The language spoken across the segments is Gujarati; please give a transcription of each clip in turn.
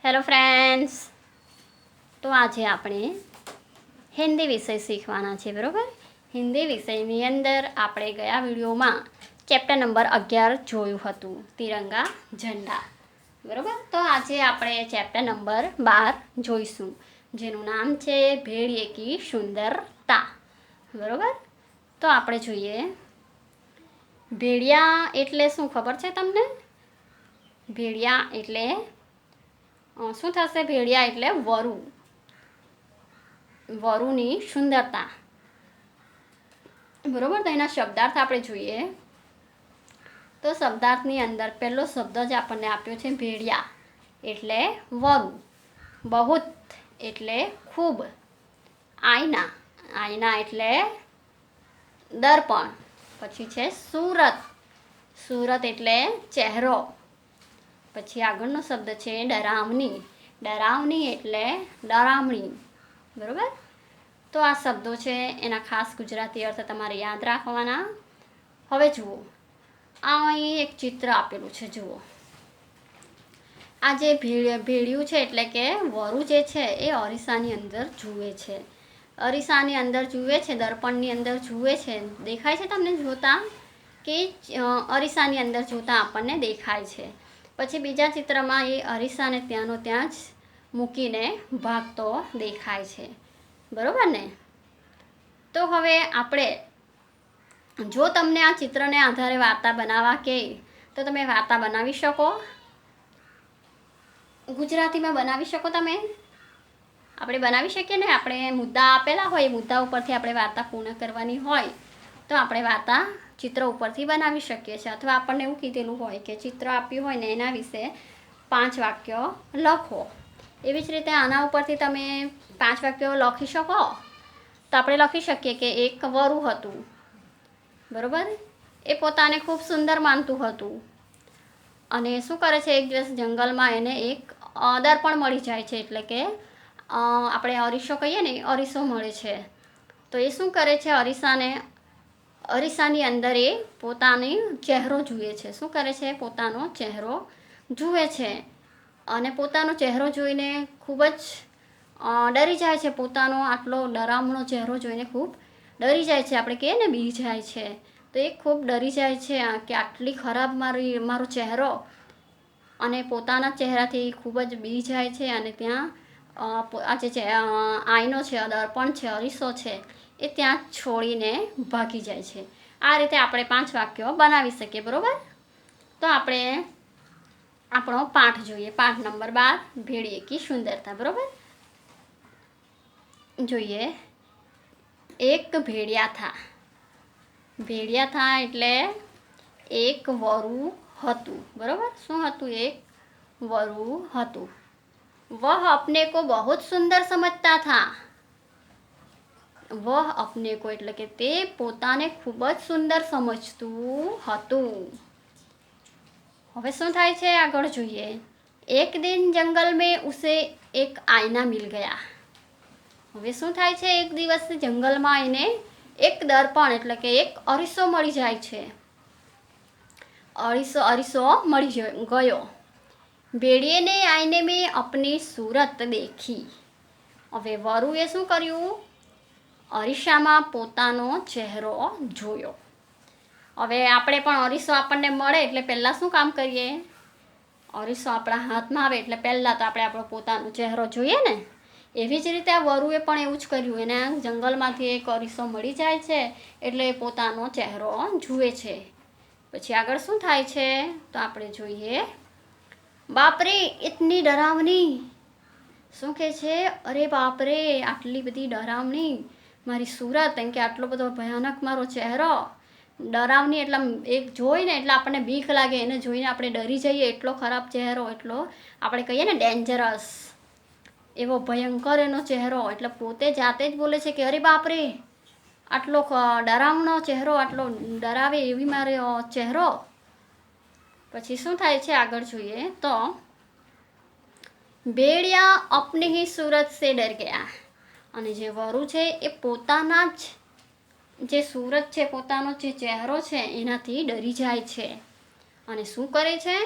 હેલો ફ્રેન્ડ્સ, તો આજે આપણે હિન્દી વિષય શીખવાના છે. બરાબર. હિન્દી વિષયની અંદર આપણે ગયા વિડીયોમાં ચેપ્ટર નંબર 11 જોયું હતું, તિરંગા ઝંડા. બરાબર. તો આજે આપણે ચેપ્ટર નંબર 12 જોઈશું, જેનું નામ છે ભેડિયે કી સુંદરતા. બરાબર. તો આપણે જોઈએ, ભેડિયા એટલે શું ખબર છે તમને? ભેડિયા એટલે શું થશે? ભેડિયા એટલે વરુ, વરુની સુંદરતા. બરોબર. તો એના શબ્દાર્થ આપણે જોઈએ તો શબ્દાર્થની અંદર પહેલો શબ્દ જ આપણને આપ્યો છે ભેડિયા એટલે વરુ, બહુત એટલે ખૂબ, આઈના, આઈના એટલે દર્પણ, પછી છે સુરત, સુરત એટલે ચહેરો, પછી આગળનો શબ્દ છે ડરાવની, ડરાવની એટલે ડરામણી. બરાબર. તો આ શબ્દો છે, એના ખાસ ગુજરાતી અર્થ તમારે યાદ રાખવાના. હવે જુઓ, આ અહીં એક ચિત્ર આપેલું છે. જુઓ, આ જે ભેડિયું છે એટલે કે વરુ જે છે એ અરીસાની અંદર જુએ છે, અરીસાની અંદર જુએ છે, દર્પણની અંદર જુએ છે. દેખાય છે તમને જોતા? કે અરીસાની અંદર જોતા આપણને દેખાય છે. પછી બીજા ચિત્રમાં એ અરીસાને ત્યાંનો ત્યાં જ મૂકીને ભાગતો દેખાય છે. બરાબર ને? તો હવે આપણે, જો તમને આ ચિત્રને આધારે વાર્તા બનાવવા કહે તો તમે વાર્તા બનાવી શકો? ગુજરાતીમાં બનાવી શકો તમે? આપણે બનાવી શકીએ ને? આપણે મુદ્દા આપેલા હોય, એ મુદ્દા ઉપરથી આપણે વાર્તા પૂર્ણ કરવાની હોય તો આપણે વાર્તા ચિત્ર ઉપરથી બનાવી શકીએ છીએ. અથવા આપણને એવું કીધેલું હોય કે ચિત્ર આપ્યું હોય ને એના વિશે 5 વાક્યો લખો. એવી જ રીતે આના ઉપરથી તમે 5 વાક્યો લખી શકો. તો આપણે લખી શકીએ કે એક વરુ હતું. બરાબર. એ પોતાને ખૂબ સુંદર માનતું હતું અને શું કરે છે, એક દિવસ જંગલમાં એને એક દર્પણ મળી જાય છે, એટલે કે આપણે અરીસો કહીએ ને, અરીસો મળે છે. તો એ શું કરે છે, અરીસાની અંદર એ પોતાની ચહેરો જુએ છે. શું કરે છે? પોતાનો ચહેરો જુએ છે અને પોતાનો ચહેરો જોઈને ખૂબ જ ડરી જાય છે. પોતાનો આટલો ડરામણો ચહેરો જોઈને ખૂબ ડરી જાય છે. આપણે કહીએ ને બી જાય છે, તો એ ખૂબ ડરી જાય છે કે આટલી ખરાબ મારો ચહેરો, અને પોતાના ચહેરાથી ખૂબ જ બી જાય છે. અને ત્યાં આ જે આઈનો છે, દર્પણ છે, અરીસો છે, એ ત્યાં છોડીને ભાગી જાય છે. આ રીતે આપણે 5 વાક્યો બનાવી શકીએ. બરાબર. તો આપણે આપણો પાઠ જોઈએ, પાઠ નંબર 12, ભેડિયે કી સુંદરતા. બરાબર. જોઈએ, એક ભેડિયા થા. ભેડિયા થા એટલે એક વરુ હતું. બરાબર. શું હતું? એક વરુ હતું. વહ अपने को बहुत सुंदर समझता था. વહ अपने को એટલે કે તે પોતાને ખૂબ જ સુંદર સમજતું હતું. હવે શું થાય છે આગળ જોઈએ. એક દિન જંગલ में उसे एक आईना मिल गया. હવે શું થાય છે? એક દિવસ જંગલમાં એને એક દર્પણ એટલે કે એક અરીસો મળી જાય છે. અરીસો મળી ગયો. भेड़िए ने आईने में अपनी सूरत देखी. હવે વરુએ શું કર્યું? અરીસામાં પોતાનો ચહેરો જોયો. હવે આપણે પણ અરીસો આપણને મળે એટલે પહેલાં શું કામ કરીએ? અરીસો આપણા હાથમાં આવે એટલે પહેલાં તો આપણે આપણો પોતાનો ચહેરો જોઈએ ને. એવી જ રીતે આ વરુએ પણ એવું જ કર્યું. એને જંગલમાંથી એક અરીસો મળી જાય છે એટલે એ પોતાનો ચહેરો જુએ છે. પછી આગળ શું થાય છે તો આપણે જોઈએ. બાપરે ઇતની ડરાવની. શું કહે છે? અરે બાપરે, આટલી બધી ડરાવણી મારી સુરત, એમ કે આટલો બધો ભયાનક મારો ચહેરો. ડરાવની એટલે એક જોઈને એટલે આપણને બીક લાગે, એને જોઈને આપણે ડરી જઈએ. એટલો ખરાબ ચહેરો, એટલો આપણે કહીએ ને ડેન્જરસ, એવો ભયંકર એનો ચહેરો. એટલે પોતે જાતે જ બોલે છે કે અરે બાપરે, આટલો ડરાવનો ચહેરો, આટલો ડરાવે એવી મારો ચહેરો. પછી શું થાય છે આગળ જોઈએ તો, ભેડિયા અપની હી सूरत से डर गया. અને જે વરુ છે એ પોતાના જ જે સુરત છે, પોતાનો જે ચહેરો છે એનાથી ડરી જાય છે. અને શું કરે છે?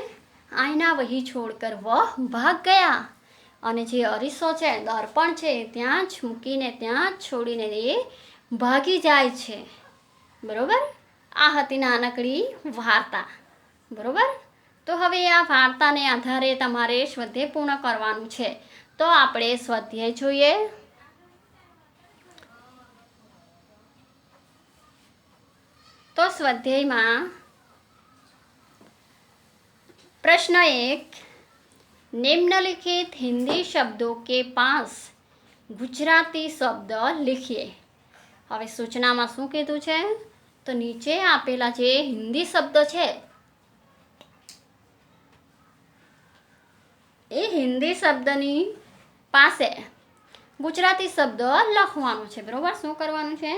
આઈના વહી છોડકર વહ ભાગ ગયા. અને જે અરીસો છે, દર્પણ છે, ત્યાં જ મૂકીને ત્યાં જ છોડીને એ ભાગી જાય છે. બરોબર. આ હતી નાનકડી વાર્તા. બરોબર. તો હવે આ વાર્તાને આધારે તમારે સ્વાધ્યાય પૂર્ણ કરવાનું છે. તો આપણે સ્વાધ્યાય જોઈએ. તો સ્વાધ્યાયમાં प्रश्न 1, निम्नलिखित हिंदी शब्दों के पास गुजराती शब्द लिखिए. હવે સૂચનામાં શું કીધું છે? તો નીચે આપેલા જે હિન્દી શબ્દ છે એ હિન્દી શબ્દની પાસે ગુજરાતી શબ્દ લખવાનું છે. બરોબર. શું કરવાનું છે?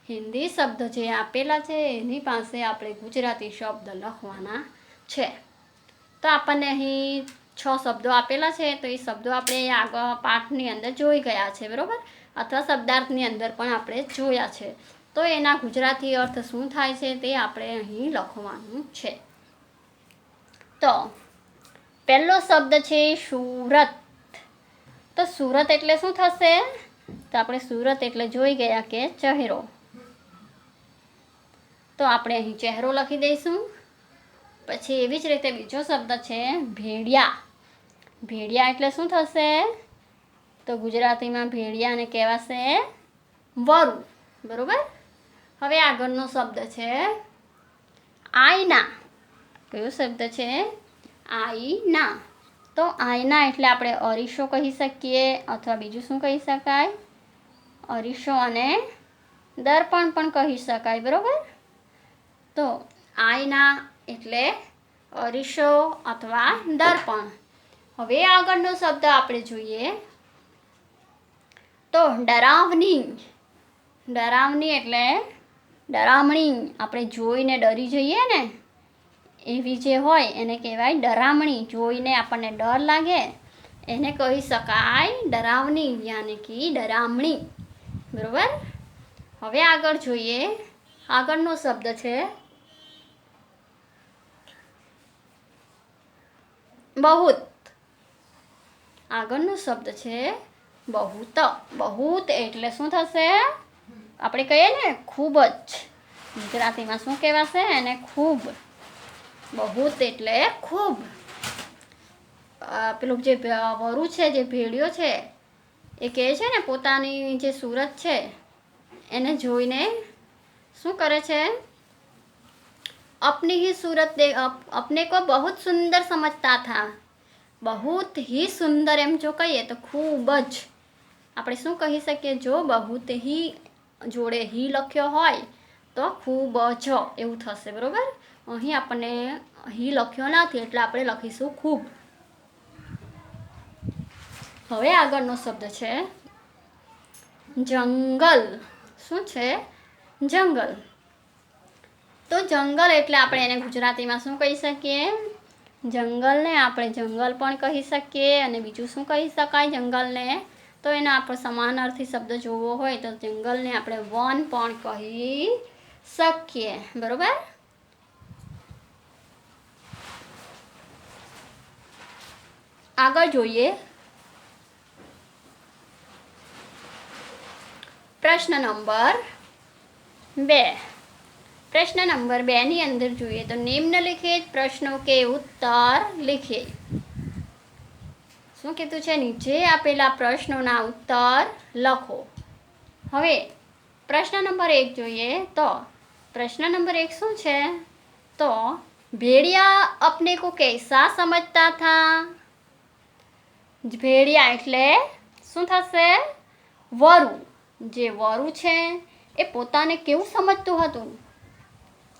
હિન્દી શબ્દ જે આપેલા છે એની પાસે આપણે ગુજરાતી શબ્દ લખવાના છે. તો આપણને અહીં 6 શબ્દો આપેલા છે. તો એ શબ્દો આપણે આગળ પાઠની અંદર જોઈ ગયા છે. બરોબર. અથવા શબ્દાર્થની અંદર પણ આપણે જોયા છે. તો એના ગુજરાતી અર્થ શું થાય છે તે આપણે અહીં લખવાનું છે. તો પહેલો શબ્દ છે સુરત. તો સુરત એટલે શું થશે? તો આપણે સુરત એટલે જોઈ ગયા કે ચહેરો. તો આપણે અહીં ચહેરો લખી દઈશું. પછી એવી જ રીતે બીજો શબ્દ છે ભેડિયા. ભેડિયા એટલે શું થશે? તો ગુજરાતીમાં ભેડિયાને કહેવાશે વરુ. બરોબર. હવે આગળનો શબ્દ છે આઈના. કયો શબ્દ છે? આઈના. તો આઈના એટલે આપણે અરીસો કહી શકીએ, અથવા બીજું શું કહી શકાય? અરીસો અને દર્પણ પણ કહી શકાય. બરોબર. તો આઈના એટલે અરીસો અથવા દર્પણ. હવે આગળનો શબ્દ આપણે જોઈએ તો ડરાવની. ડરાવની એટલે ડરામણી. આપણે જોઈને ડરી જઈએ ને એવી જે હોય એને કહેવાય ડરામણી. જોઈને આપણને ડર લાગે એને કહી શકાય ડરાવની, યાની કે ડરામણી. બરોબર. હવે આગળ જોઈએ. આગળનો શબ્દ છે બહુત. આગળનો શબ્દ છે બહુત. બહુત એટલે શું થશે? આપણે કહીએ ને ખૂબ જ. ગુજરાતીમાં શું કહેવાશે એને? ખૂબ. બહુત એટલે ખૂબ. પેલું જે વરુ છે, જે ભેડિયો છે, એ કહે છે ને પોતાની જે સુરત છે એને જોઈને શું કરે છે? अपनी ही सूरत दे अपने को बहुत सुंदर समझता था. बहुत ही सुंदर એમ જો કહીએ તો ખૂબ જ. આપણે શું કહી શકીએ? જો બહુત હી જોડે હી લખ્યો હોય તો ખૂબ જ એવું થશે. બરોબર. અહીં આપણને હી લખ્યો નથી એટલે આપણે લખીશું ખૂબ. હવે આગળનો શબ્દ છે જંગલ. શું છે? જંગલ. તો જંગલ એટલે આપણે એને ગુજરાતીમાં શું કહી શકીએ? જંગલને આપણે જંગલ પણ કહી શકીએ. અને બીજું શું કહી શકાય જંગલને? તો એનો આપણે સમાનાર્થી શબ્દ જોવો હોય તો જંગલને આપણે વન પણ કહી શકીએ. બરોબર. આગળ જોઈએ. પ્રશ્ન નંબર 2. प्रश्न नंबर 2 ની અંદર જોઈએ તો નિમ્નલિખિત પ્રશ્નો કે ઉત્તર लिखिए. શું કીધું છે? નીચે આપેલા પ્રશ્નોના ઉત્તર લખો. હવે પ્રશ્ન નંબર 1 જોઈએ. તો પ્રશ્ન નંબર 1 શું છે? તો भेड़िया अपने को कैसा समझता था? भेड़िया એટલે શું થશે? વરુ. જે વરુ છે એ પોતાને કેવું સમજતું હતું?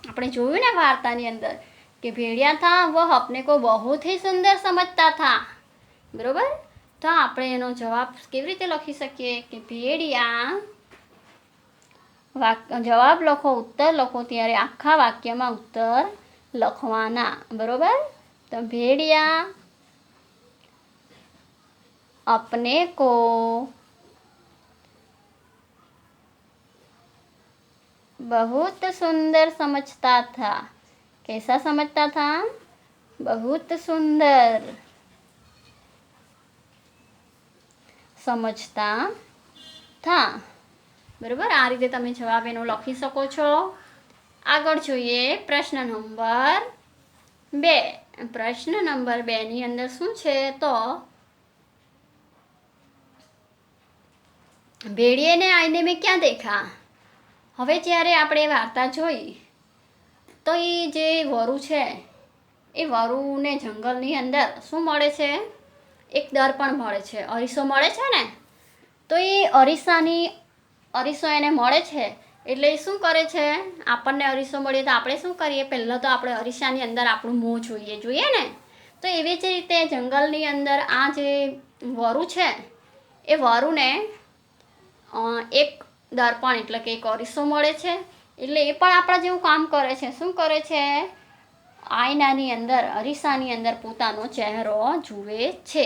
આપણે જોયું ને વાર્તાની અંદર કે भेड़िया था वह अपने को बहुत ही सुंदर समझता था. બરોબર. તો આપણે એનો જવાબ કેવી રીતે લખી શકીએ કે भेड़िया જવાબ લખો, ઉત્તર લખો ત્યારે આખા વાક્યમાં ઉત્તર લખવાના. બરોબર. તો भेड़िया अपने को बहुत सुंदर समझता था. कैसा समझता था? बहुत सुंदर. સમજતા થા. બરાબર, આ રીતે તમે જવાબ એનો લખી શકો છો. આગળ જોઈએ પ્રશ્ન નંબર 2. પ્રશ્ન નંબર 2ની અંદર શું છે તો भेड़िए ने आईने में क्या देखा. હવે જ્યારે આપણે વાર્તા જોઈ તો એ જે વરુ છે એ વરુને જંગલની અંદર શું મળે છે, એક દર્પણ મળે છે, અરીસો મળે છે ને. તો એ અરીસો એને મળે છે એટલે એ શું કરે છે, આપણને અરીસો મળીએ તો આપણે શું કરીએ, પહેલાં તો આપણે અરીસાની અંદર આપણું મોં જોઈએ ને. તો એવી જ રીતે જંગલની અંદર આ જે વરુ છે એ વરુને એક દર્પણ એટલે કે એક અરીસો મળે છે. એટલે એ પણ આપણા જેવું કામ કરે છે. શું કરે છે, આયનાની અંદર અરીસાની અંદર પોતાનો ચહેરો જુએ છે.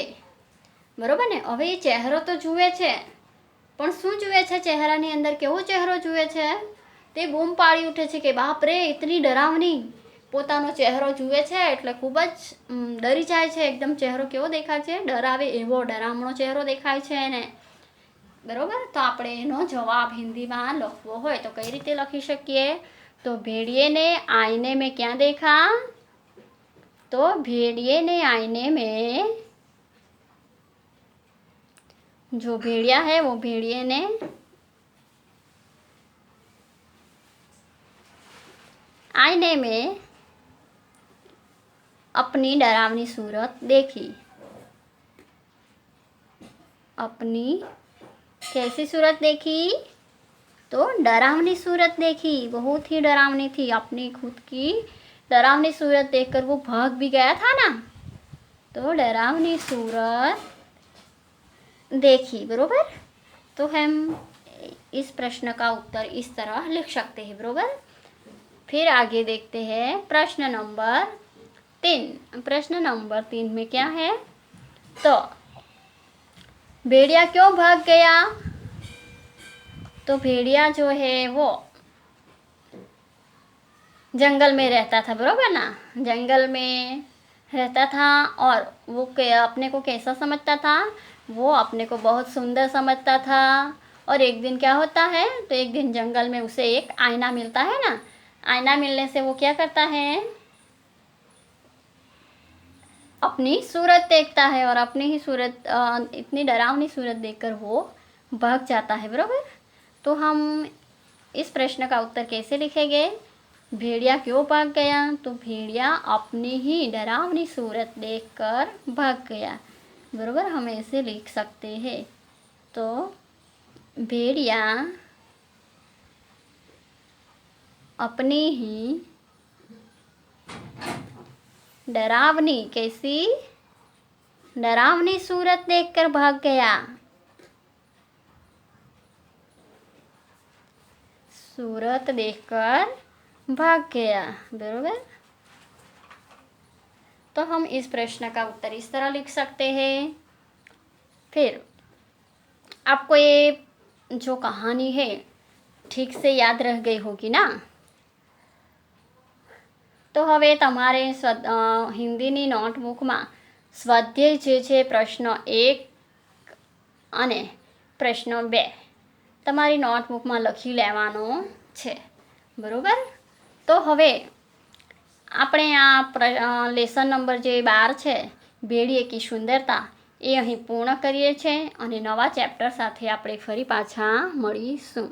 બરાબર ને. હવે એ ચહેરો તો જુએ છે પણ શું જુએ છે, ચહેરાની અંદર કેવો ચહેરો જુએ છે, તે બૂમ પાડી ઉઠે છે કે બાપ રે ઇતની ડરાવની. પોતાનો ચહેરો જુએ છે એટલે ખૂબ જ ડરી જાય છે. એકદમ ચહેરો કેવો દેખાય છે, ડરાવે એવો ડરામણો ચહેરો દેખાય છે એને. બરાબર. તો આપણે એનો જવાબ હિન્દીમાં લખવો હોય તો કઈ રીતે લખી શકીએ, તો भेड़िए ने आईने में क्या देखा. तो भेड़िए ने आईने में, जो भेड़िया है वो भेड़िए ने आईने में अपनी डरावनी सूरत देखी. अपनी कैसी सूरत देखी, तो डरावनी सूरत देखी. बहुत ही डरावनी थी. अपनी खुद की डरावनी सूरत देखकर वो भाग भी गया था ना. तो डरावनी सूरत देखी. बरोबर. तो हम इस प्रश्न का उत्तर इस तरह लिख सकते हैं. बरोबर. फिर आगे देखते हैं प्रश्न नंबर 3. प्रश्न नंबर 3 में क्या है, तो भेड़िया क्यों भाग गया. तो भेड़िया जो है वो जंगल में रहता था. बरोबर ना. जंगल में रहता था और वो अपने को कैसा समझता था, वो अपने को बहुत सुंदर समझता था. और एक दिन क्या होता है, तो एक दिन जंगल में उसे एक आईना मिलता है ना. आईना मिलने से वो क्या करता है, अपनी सूरत देखता है और अपनी ही सूरत इतनी डरावनी सूरत देखकर वो भाग जाता है. बराबर. तो हम इस प्रश्न का उत्तर कैसे लिखेंगे, भेड़िया क्यों भाग गया, तो भेड़िया अपनी ही डरावनी सूरत देखकर भाग गया. बराबर. हम ऐसे लिख सकते हैं. तो भेड़िया अपनी ही डरावनी, कैसी डरावनी सूरत देखकर भाग गया. सूरत देखकर भाग गया. बरोबर. तो हम इस प्रश्न का उत्तर इस तरह लिख सकते हैं. फिर आपको ये जो कहानी है ठीक से याद रह गई होगी ना. तो हवे तमारे हिंदीनी नोटबुकमां स्वाध्याय जे छे प्रश्न 1 અને પ્રશ્ન 2 તમારી નોટબુકમાં લખી લેવાનો છે. બરાબર. તો હવે આપણે આ લેસન નંબર જે 12 છે भेड़िए की सुंदरता એ અહીં પૂર્ણ કરીએ છીએ અને નવા ચેપ્ટર સાથે આપણે ફરી પાછા મળીશું.